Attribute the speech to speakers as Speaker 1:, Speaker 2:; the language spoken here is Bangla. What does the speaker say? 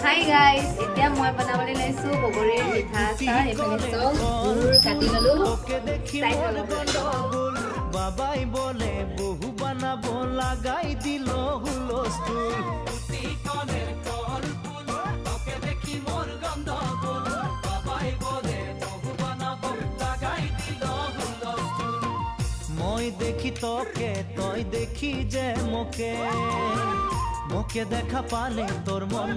Speaker 1: হাই গাইজ, এতিয়া মই বনাবলৈ লৈছো বগৰীৰ পিঠা আচাৰ। এইফালে চাওক, গুৰ কাটি ললো।
Speaker 2: বাবাই বলে বহু বানাবো লাগাই দিল হুলস্থুল মই দেখি তোকে তই দেখি যে মোকে মোকে দেখা পালে তোর মন